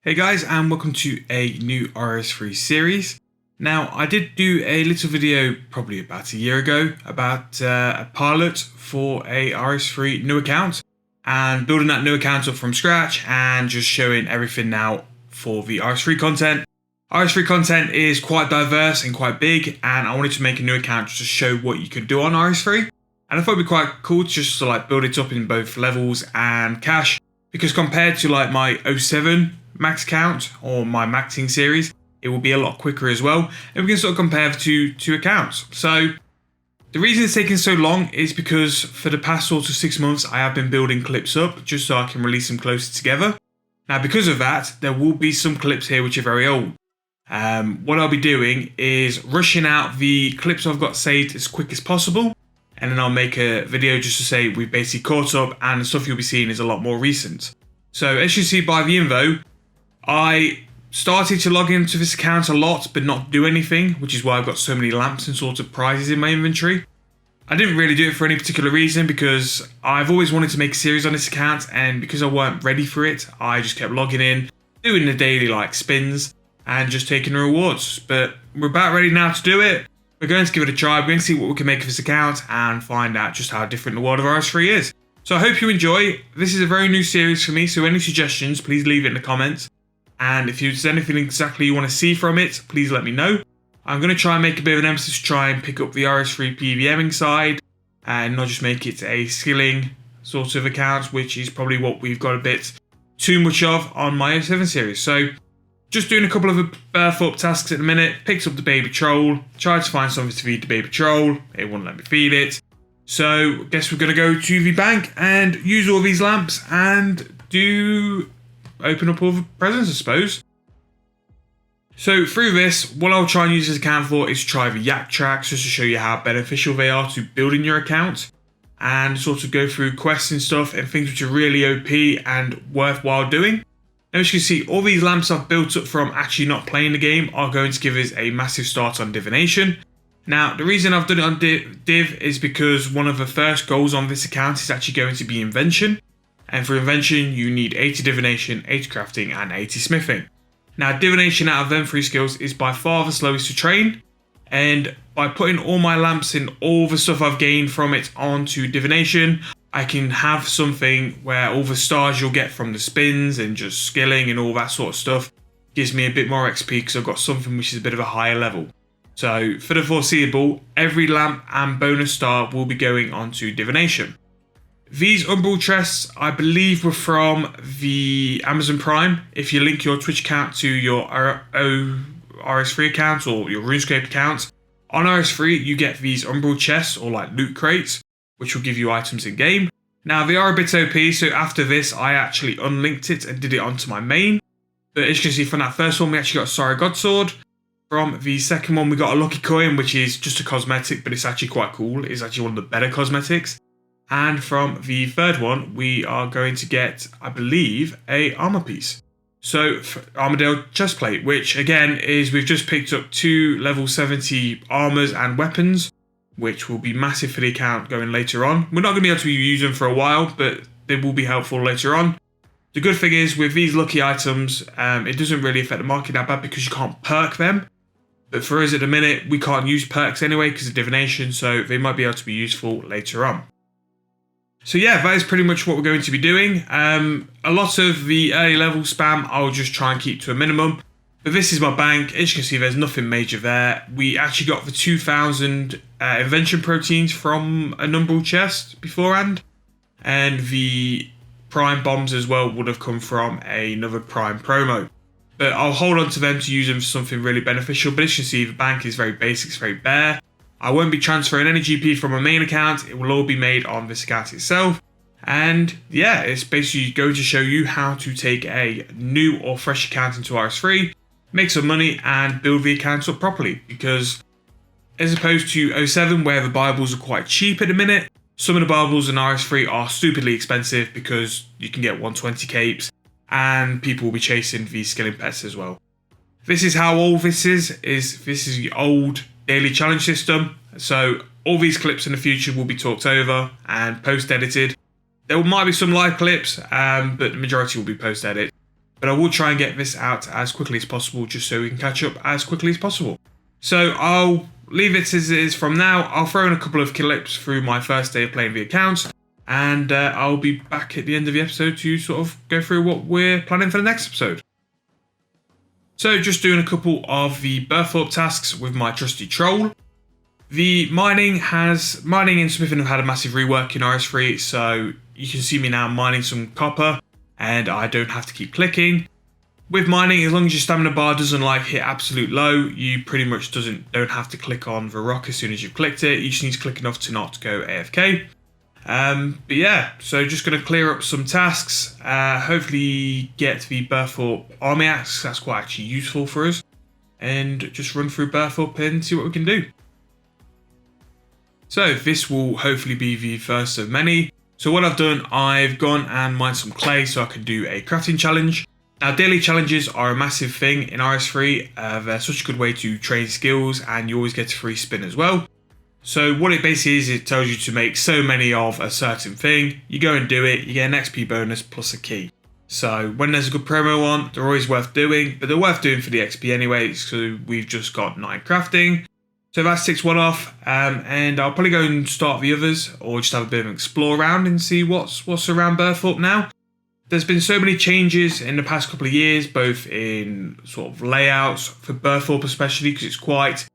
Hey guys, and welcome to a new RS3 series. Now, I did do a little video probably about a year ago about a pilot for a RS3 new account and building that new account up from scratch and just showing everything now for the RS3 content. RS3 content is quite diverse and quite big, and I wanted to make a new account just to show what you could do on RS3. And I thought it'd be quite cool just to build it up in both levels and cash, because compared to my 07 max count or my maxing series, it will be a lot quicker as well, and we can sort of compare the two accounts. So the reason it's taking so long is because for the past sort of 6 months I have been building clips up just so I can release them closer together. Now, because of that, there will be some clips here which are very old. What I'll be doing is rushing out the clips I've got saved as quick as possible, and then I'll make a video just to say we've basically caught up, and the stuff you'll be seeing is a lot more recent. So as you see by the info, I started to log into this account a lot but not do anything, which is why I've got so many lamps and sort of prizes in my inventory. I didn't really do it for any particular reason because I've always wanted to make a series on this account, and because I weren't ready for it, I just kept logging in, doing the daily spins and just taking the rewards. But we're about ready now to do it. We're going to give it a try. We're going to see what we can make of this account and find out just how different the world of RS3 is. So I hope you enjoy. This is a very new series for me, so any suggestions, please leave it in the comments. And if there's anything exactly you want to see from it, please let me know. I'm going to try and make a bit of an emphasis to try and pick up the RS3 PVMing side and not just make it a skilling sort of account, which is probably what we've got a bit too much of on my 07 series. So just doing a couple of barefoot tasks at the minute. Picked up the baby troll, tried to find something to feed the baby troll. It wouldn't let me feed it. So I guess we're going to go to the bank and use all these lamps and open up all the presents, I suppose. So through this, what I'll try and use this account for is try the yak tracks just to show you how beneficial they are to building your account, and sort of go through quests and stuff and things which are really OP and worthwhile doing. Now, as you can see, all these lamps I've built up from actually not playing the game are going to give us a massive start on divination. Now, the reason I've done it on div is because one of the first goals on this account is actually going to be invention. And for invention, you need 80 divination, 80 crafting, and 80 smithing. Now, divination out of them 3 skills is by far the slowest to train. And by putting all my lamps and all the stuff I've gained from it onto divination, I can have something where all the stars you'll get from the spins and just skilling and all that sort of stuff gives me a bit more XP because I've got something which is a bit of a higher level. So for the foreseeable, every lamp and bonus star will be going onto divination. These umbral chests, I believe, were from the Amazon Prime. If you link your Twitch account to your RS3 account or your Runescape account, on RS3 you get these umbral chests or loot crates, which will give you items in game. Now, they are a bit OP, so after this I actually unlinked it and did it onto my main. But as you can see, from that first one we actually got a Sorry God Sword. From the second one we got a Lucky Coin, which is just a cosmetic, but it's actually quite cool. It's actually one of the better cosmetics. And from the third one, we are going to get, I believe, a armor piece. So, Armadale chestplate, which again is we've just picked up 2 level 70 armors and weapons, which will be massive for the account going later on. We're not going to be able to use them for a while, but they will be helpful later on. The good thing is with these lucky items, it doesn't really affect the market that bad because you can't perk them. But for us at the minute, we can't use perks anyway because of divination, so they might be able to be useful later on. So yeah, that is pretty much what we're going to be doing. A lot of the early level spam I'll just try and keep to a minimum. But this is my bank. As you can see, there's nothing major there. We actually got the 2,000 invention proteins from a umbral chest beforehand. And the prime bombs as well would have come from another prime promo. But I'll hold on to them to use them for something really beneficial. But as you can see, the bank is very basic, it's very bare. I won't be transferring any GP from my main account. It will all be made on this account itself. And yeah, it's basically going to show you how to take a new or fresh account into RS3, make some money and build the account up properly. Because as opposed to 07 where the Bibles are quite cheap at the minute, some of the Bibles in RS3 are stupidly expensive because you can get 120 capes and people will be chasing these skilling pets as well. This is how old this is this is the old daily challenge system. So all these clips in the future will be talked over and post edited. There might be some live clips, but the majority will be post edit. but I will try and get this out as quickly as possible just so we can catch up as quickly as possible. So I'll leave it as it is from now. I'll throw in a couple of clips through my first day of playing the account, and I'll be back at the end of the episode to sort of go through what we're planning for the next episode. So just doing a couple of the birth up tasks with my trusty troll. The mining and smithing have had a massive rework in RS3, so you can see me now mining some copper, and I don't have to keep clicking. With mining, as long as your stamina bar doesn't like hit absolute low, you pretty much don't have to click on the rock as soon as you've clicked it. You just need to click enough to not go AFK. But yeah, so just going to clear up some tasks. Hopefully get the birth up army axe. That's quite actually useful for us. And just run through birth up and see what we can do. So this will hopefully be the first of many. So what I've done, I've gone and mined some clay so I can do a crafting challenge. Now, daily challenges are a massive thing in RS3. They're such a good way to train skills, and you always get a free spin as well. So what it basically is, it tells you to make so many of a certain thing. You go and do it, you get an XP bonus plus a key. So when there's a good promo on, they're always worth doing, but they're worth doing for the XP anyway, so we've just got 9 crafting. So that ticks one off, and I'll probably go and start the others, or just have a bit of an explore around and see what's around birth up now. There's been so many changes in the past couple of years, both in sort of layouts for birth up especially, because it's quite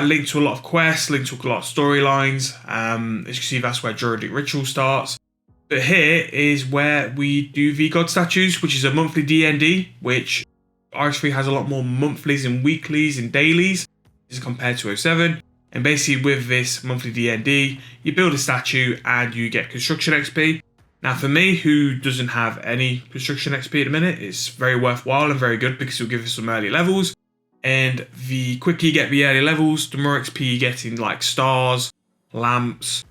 linked to a lot of quests, linked to a lot of storylines. As you can see, that's where Druidic Ritual starts. But here is where we do the God Statues, which is a monthly D&D, which RS3 has a lot more monthlies and weeklies and dailies as compared to 07. And basically with this monthly D&D, you build a statue and you get construction XP. Now for me, who doesn't have any construction XP at the minute, it's very worthwhile and very good because it'll give us some early levels. And the quicker you get the early levels, the more XP you get in like stars, lamps,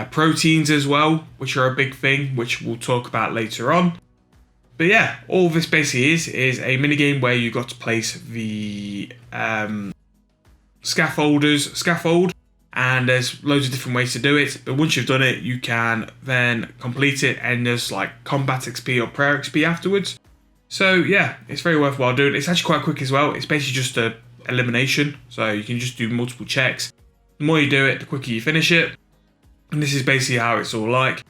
proteins as well, which are a big thing, which we'll talk about later on. But yeah, all this basically is a minigame where you got to place the scaffold, and there's loads of different ways to do it, but once you've done it, you can then complete it, and there's like combat XP or prayer XP afterwards. So yeah, it's very worthwhile doing. It's actually quite quick as well. It's basically just a elimination, so you can just do multiple checks. The more you do it, the quicker you finish it. And this is basically how it's all like.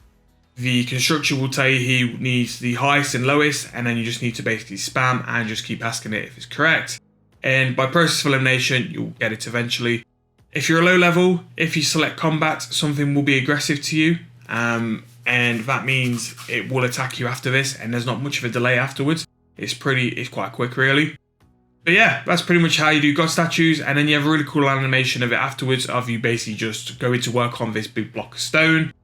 The constructor will tell you he needs the highest and lowest, and then you just need to basically spam and just keep asking it if it's correct. And by process of elimination, you'll get it eventually. If you're a low level, if you select combat, something will be aggressive to you. And that means it will attack you after this, and there's not much of a delay afterwards. It's quite quick really. But yeah, that's pretty much how you do God Statues, and then you have a really cool animation of it afterwards of you basically just going to work on this big block of stone.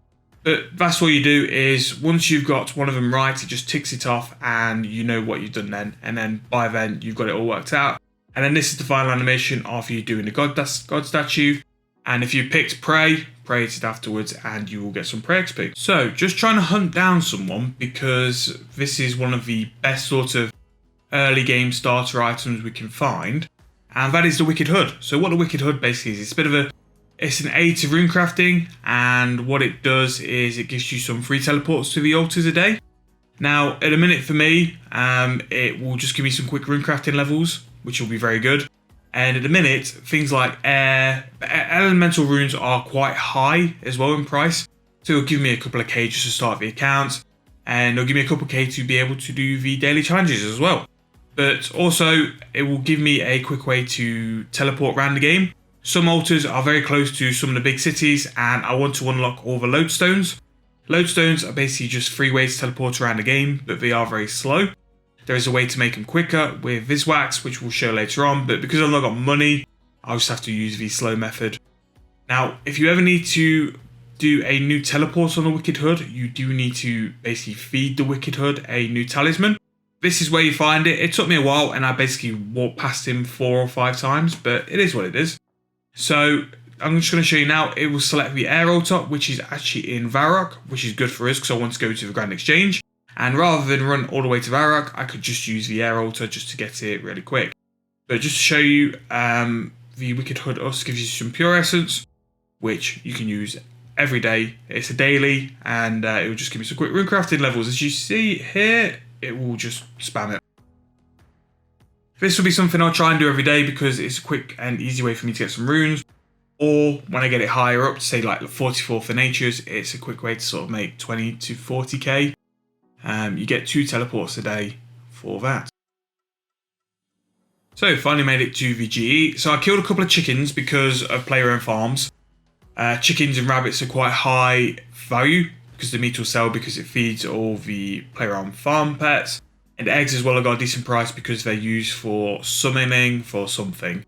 But that's all you do is once you've got one of them right, it just ticks it off and you know what you've done then. And then by then you've got it all worked out. And then this is the final animation of you doing the God statue. And if you picked pray it afterwards and you will get some pray XP. So just trying to hunt down someone because this is one of the best sort of early game starter items we can find. And that is the Wicked Hood. So what the Wicked Hood basically is, it's an aid to runecrafting, and what it does is it gives you some free teleports to the altars a day. Now, at a minute for me, it will just give me some quick runecrafting levels, which will be very good. And at the minute, things like elemental runes are quite high as well in price. So it'll give me a couple of K just to start the account, and it'll give me a couple of K to be able to do the daily challenges as well. But also, it will give me a quick way to teleport around the game. Some altars are very close to some of the big cities, and I want to unlock all the lodestones. Lodestones are basically just 3 ways to teleport around the game, but they are very slow. There is a way to make them quicker with Viswax, which we'll show later on, but because I've not got money, I'll just have to use the slow method. Now, if you ever need to do a new teleport on the Wicked Hood, you do need to basically feed the Wicked Hood a new talisman. This is where you find it. It took me a while, and I basically walked past him 4 or 5 times, but it is what it is. So I'm just going to show you now. It will select the air altar, which is actually in Varrock, which is good for us because I want to go to the Grand Exchange. And rather than run all the way to Varrock, I could just use the air altar just to get it really quick. But just to show you, the Wicked Hood also gives you some pure essence, which you can use every day. It's a daily, and it will just give me some quick runecrafting levels. As you see here, it will just spam it. This will be something I'll try and do every day because it's a quick and easy way for me to get some runes. Or when I get it higher up, say like 44 for natures, it's a quick way to sort of make 20 to 40k. You get 2 teleports a day for that. So finally made it to the GE. So I killed a couple of chickens because of player-owned farms. Chickens and rabbits are quite high value because the meat will sell because it feeds all the player-owned farm pets. And eggs as well have got a decent price because they're used for summoning for something.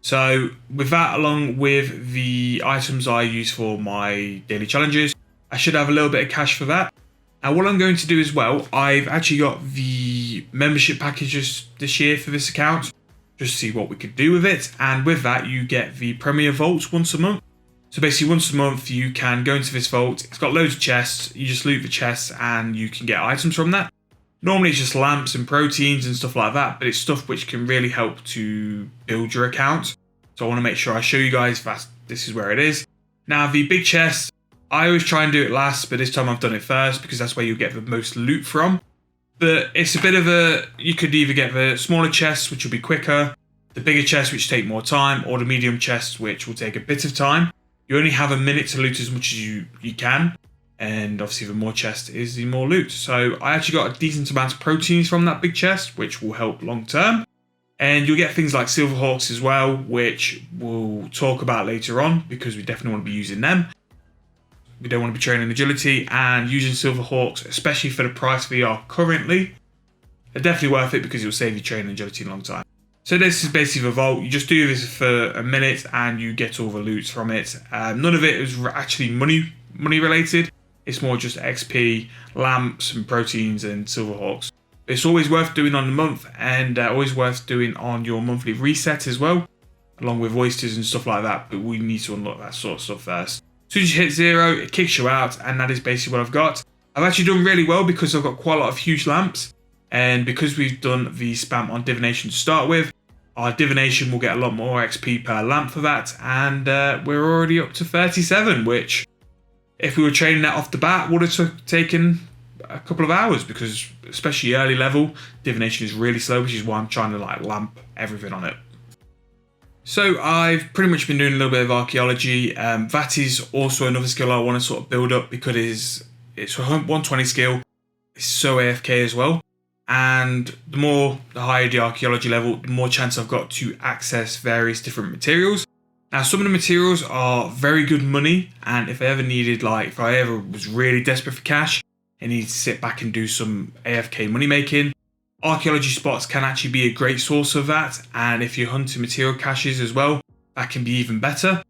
So with that, along with the items I use for my daily challenges, I should have a little bit of cash for that. And what I'm going to do as well, I've actually got the membership packages this year for this account, just to see what we could do with it. And with that, you get the Premier Vaults once a month. So basically once a month, you can go into this vault. It's got loads of chests. You just loot the chests and you can get items from that. Normally it's just lamps and proteins and stuff like that, but it's stuff which can really help to build your account. So I want to make sure I show you guys that this is where it is. Now the big chest, I always try and do it last, but this time I've done it first because that's where you get the most loot from. But it's a bit of you could either get the smaller chests, which will be quicker, the bigger chests, which take more time, or the medium chests, which will take a bit of time. You only have a minute to loot as much as you can. And obviously the more chest is the more loot. So I actually got a decent amount of proteins from that big chest, which will help long term. And you'll get things like Silverhawks as well, which we'll talk about later on because we definitely want to be using them. We don't want to be training agility, and using Silverhawks, especially for the price they are currently, they're definitely worth it because it will save you training agility in a long time. So this is basically the vault. You just do this for a minute and you get all the loot from it. None of it is actually money related. It's more just XP, lamps and proteins and Silverhawks. It's always worth doing on the month and always worth doing on your monthly reset as well, along with oysters and stuff like that. But we need to unlock that sort of stuff first. As soon as you hit 0, it kicks you out, and that is basically what I've got. I've actually done really well because I've got quite a lot of huge lamps, and because we've done the spam on divination to start with, our divination will get a lot more XP per lamp for that, and we're already up to 37, which, if we were training that off the bat, would have taken a couple of hours because, especially early level, divination is really slow, which is why I'm trying to like lamp everything on it. So I've pretty much been doing a little bit of archaeology. That is also another skill I want to sort of build up because it's a 120 skill. It's so AFK as well. And the higher the archaeology level, the more chance I've got to access various different materials. Now, some of the materials are very good money, and if I ever needed, if I ever was really desperate for cash and needed to sit back and do some AFK money making, archaeology spots can actually be a great source of that. And if you're hunting material caches as well, that can be even better.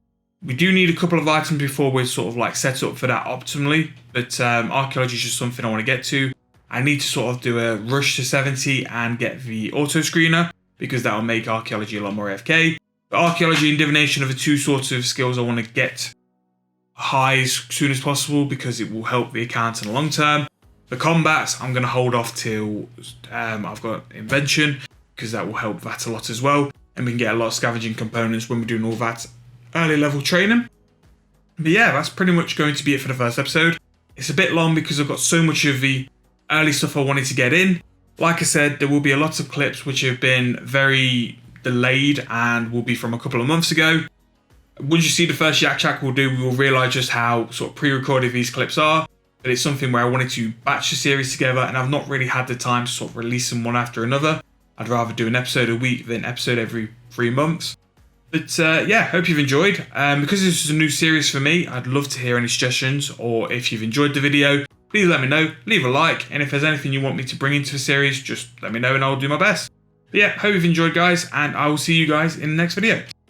We do need a couple of items before we're sort of set up for that optimally, but archaeology is just something I want to get to. I need to sort of do a rush to 70 and get the auto screener because that will make archaeology a lot more AFK. But archaeology and divination are the two sorts of skills I want to get high as soon as possible because it will help the account in the long term. The combat, I'm going to hold off till I've got invention because that will help that a lot as well. And we can get a lot of scavenging components when we're doing all that early level training. But yeah, that's pretty much going to be it for the first episode. It's a bit long because I've got so much of the early stuff I wanted to get in. Like I said, there will be a lot of clips which have been very delayed and will be from a couple of months ago. Once you see the first Yak Shack we'll do, we will realise just how sort of pre-recorded these clips are. But it's something where I wanted to batch the series together and I've not really had the time to sort of release them one after another. I'd rather do an episode a week than an episode every 3 months. But yeah, hope you've enjoyed. Because this is a new series for me, I'd love to hear any suggestions, or if you've enjoyed the video, please let me know, leave a like, and if there's anything you want me to bring into the series, just let me know and I'll do my best. But yeah, hope you've enjoyed guys, and I will see you guys in the next video.